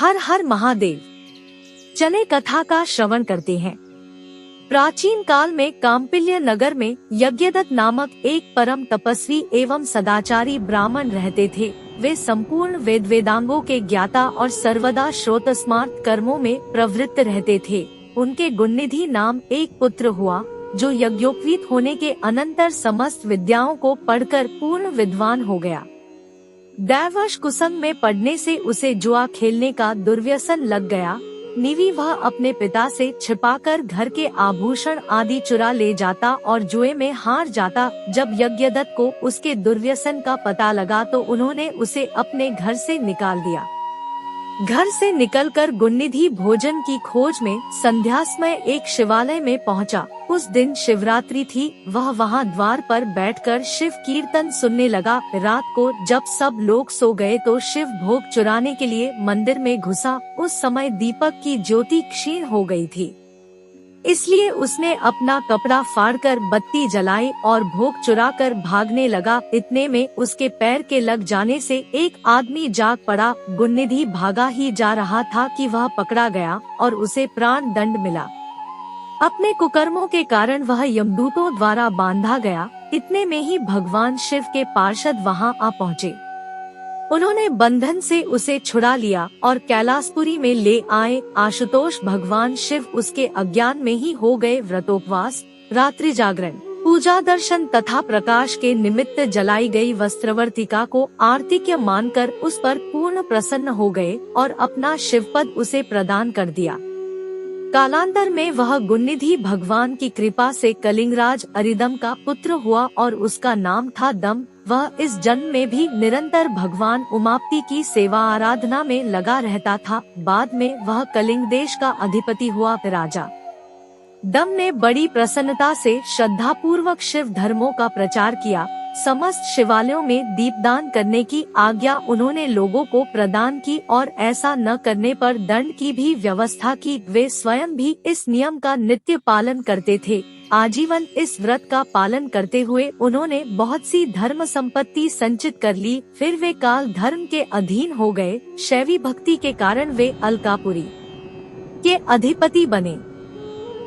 हर हर महादेव। चले कथा का श्रवण करते हैं। प्राचीन काल में काम्पिल्य नगर में यज्ञदत्त नामक एक परम तपस्वी एवं सदाचारी ब्राह्मण रहते थे। वे संपूर्ण वेदांगों के ज्ञाता और सर्वदा श्रोतस्मार्त कर्मों में प्रवृत्त रहते थे। उनके गुणनिधि नाम एक पुत्र हुआ, जो यज्ञोपवीत होने के अनंतर समस्त विद्याओं को पढ़कर पूर्ण विद्वान हो गया। दैववश कुसंग में पड़ने से उसे जुआ खेलने का दुर्व्यसन लग गया। निवी वह अपने पिता से छिपाकर घर के आभूषण आदि चुरा ले जाता और जुए में हार जाता। जब यज्ञदत्त को उसके दुर्व्यसन का पता लगा तो उन्होंने उसे अपने घर से निकाल दिया। घर से निकलकर गुणनिधि भोजन की खोज में संध्या समय एक शिवालय में पहुंचा। उस दिन शिवरात्रि थी। वह वहां द्वार पर बैठकर शिव कीर्तन सुनने लगा। रात को जब सब लोग सो गए तो शिव भोग चुराने के लिए मंदिर में घुसा। उस समय दीपक की ज्योति क्षीण हो गई थी, इसलिए उसने अपना कपड़ा फाड़कर बत्ती जलाई और भोग चुराकर भागने लगा। इतने में उसके पैर के लग जाने से एक आदमी जाग पड़ा। गुणनिधि भागा ही जा रहा था कि वह पकड़ा गया और उसे प्राण दंड मिला। अपने कुकर्मों के कारण वह यमदूतों द्वारा बांधा गया। इतने में ही भगवान शिव के पार्षद वहां आ पहुँचे। उन्होंने बंधन से उसे छुड़ा लिया और कैलाशपुरी में ले आए। आशुतोष भगवान शिव उसके अज्ञान में ही हो गए व्रतोपवास, रात्रि जागरण, पूजा दर्शन तथा प्रकाश के निमित्त जलाई गई वस्त्रवर्तिका को आर्तिक्य मानकर उस पर पूर्ण प्रसन्न हो गए और अपना शिवपद उसे प्रदान कर दिया। कालांतर में वह गुणनिधि भगवान की कृपा से कलिंगराज अरिदम का पुत्र हुआ और उसका नाम था दम। वह इस जन्म में भी निरंतर भगवान उमापति की सेवा आराधना में लगा रहता था। बाद में वह कलिंग देश का अधिपति हुआ। राजा दम ने बड़ी प्रसन्नता से श्रद्धा पूर्वक शिव धर्मों का प्रचार किया। समस्त शिवालयों में दीपदान करने की आज्ञा उन्होंने लोगों को प्रदान की और ऐसा न करने पर दंड की भी व्यवस्था की। वे स्वयं भी इस नियम का नित्य पालन करते थे। आजीवन इस व्रत का पालन करते हुए उन्होंने बहुत सी धर्म संपत्ति संचित कर ली। फिर वे काल धर्म के अधीन हो गए। शैवी भक्ति के कारण वे अलकापुरी के अधिपति बने।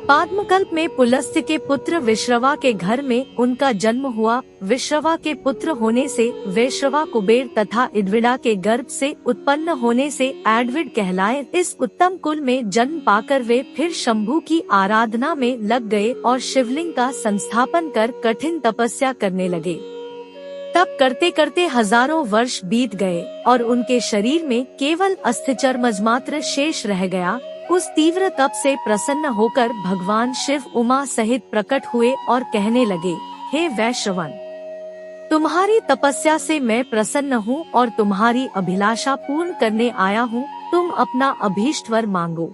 पाद्मकल्प में पुलस्त्य के पुत्र विश्रवा के घर में उनका जन्म हुआ। विश्रवा के पुत्र होने से वैश्रवा कुबेर तथा इडविडा के गर्भ से उत्पन्न होने से एडविड कहलाए। इस उत्तम कुल में जन्म पाकर वे फिर शंभु की आराधना में लग गए और शिवलिंग का संस्थापन कर कठिन तपस्या करने लगे। तब करते करते हजारों वर्ष बीत गए और उनके शरीर में केवल अस्थिचर्मज मात्र शेष रह गया। उस तीव्र तप से प्रसन्न होकर भगवान शिव उमा सहित प्रकट हुए और कहने लगे, हे वैश्रवण, तुम्हारी तपस्या से मैं प्रसन्न हूँ और तुम्हारी अभिलाषा पूर्ण करने आया हूँ। तुम अपना अभीष्ट वर मांगो।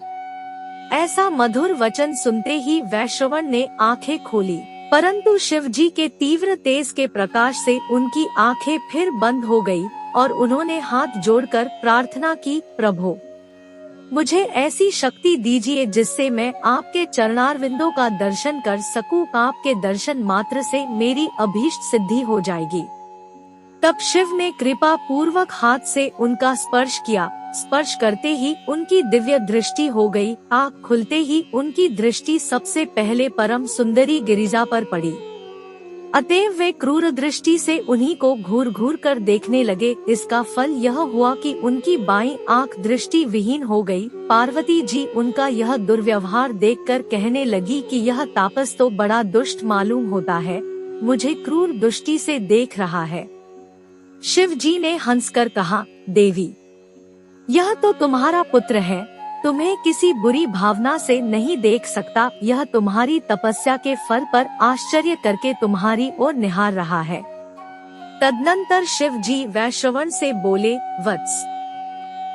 ऐसा मधुर वचन सुनते ही वैश्रवण ने आंखें खोली, परंतु शिव जी के तीव्र तेज के प्रकाश से उनकी आंखें फिर बंद हो गई और उन्होंने हाथ जोड़कर प्रार्थना की, प्रभु मुझे ऐसी शक्ति दीजिए जिससे मैं आपके चरणारविंदों का दर्शन कर सकूं। आपके दर्शन मात्र से मेरी अभीष्ट सिद्धि हो जाएगी। तब शिव ने कृपा पूर्वक हाथ से उनका स्पर्श किया। स्पर्श करते ही उनकी दिव्य दृष्टि हो गई। आँख खुलते ही उनकी दृष्टि सबसे पहले परम सुंदरी गिरिजा पर पड़ी। अतएव वे क्रूर दृष्टि से उन्हीं को घूर घूर कर देखने लगे। इसका फल यह हुआ कि उनकी बाईं आंख दृष्टि विहीन हो गई। पार्वती जी उनका यह दुर्व्यवहार देखकर कहने लगी कि यह तापस तो बड़ा दुष्ट मालूम होता है, मुझे क्रूर दृष्टि से देख रहा है। शिव जी ने हंसकर कहा, देवी, यह तो तुम्हारा पुत्र है, तुम्हें किसी बुरी भावना से नहीं देख सकता। यह तुम्हारी तपस्या के फल पर आश्चर्य करके तुम्हारी ओर निहार रहा है। तदनंतर शिव जी वैश्रवण से बोले, वत्स,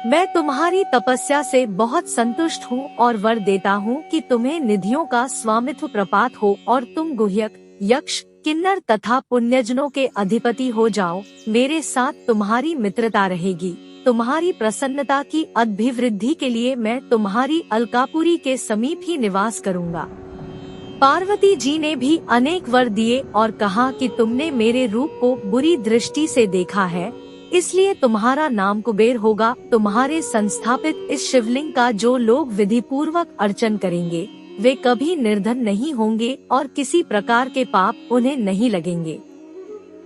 मैं तुम्हारी तपस्या से बहुत संतुष्ट हूँ और वर देता हूँ कि तुम्हें निधियों का स्वामित्व प्रपात हो और तुम गुह्यक, यक्ष, किन्नर तथा पुण्यजनों के अधिपति हो जाओ। मेरे साथ तुम्हारी मित्रता रहेगी। तुम्हारी प्रसन्नता की अभिवृद्धि के लिए मैं तुम्हारी अलकापुरी के समीप ही निवास करूंगा। पार्वती जी ने भी अनेक वर दिए और कहा कि तुमने मेरे रूप को बुरी दृष्टि से देखा है, इसलिए तुम्हारा नाम कुबेर होगा। तुम्हारे संस्थापित इस शिवलिंग का जो लोग विधि पूर्वक अर्चन करेंगे वे कभी निर्धन नहीं होंगे और किसी प्रकार के पाप उन्हें नहीं लगेंगे।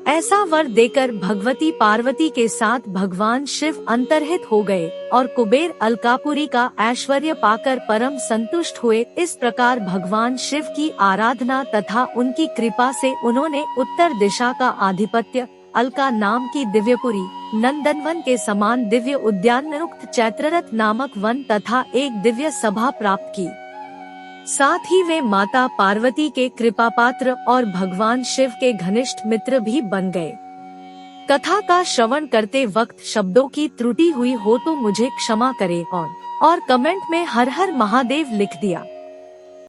ऐसा वर देकर भगवती पार्वती के साथ भगवान शिव अंतर्हित हो गए और कुबेर अलकापुरी का ऐश्वर्य पाकर परम संतुष्ट हुए। इस प्रकार भगवान शिव की आराधना तथा उनकी कृपा से उन्होंने उत्तर दिशा का आधिपत्य, अलका नाम की दिव्यपुरी, नंदनवन के समान दिव्य उद्यान, निरुक्त चैत्ररथ नामक वन तथा एक दिव्य सभा प्राप्त की। साथ ही वे माता पार्वती के कृपा पात्र और भगवान शिव के घनिष्ठ मित्र भी बन गए। कथा का श्रवण करते वक्त शब्दों की त्रुटि हुई हो तो मुझे क्षमा करें और कमेंट में हर हर महादेव लिख दिया।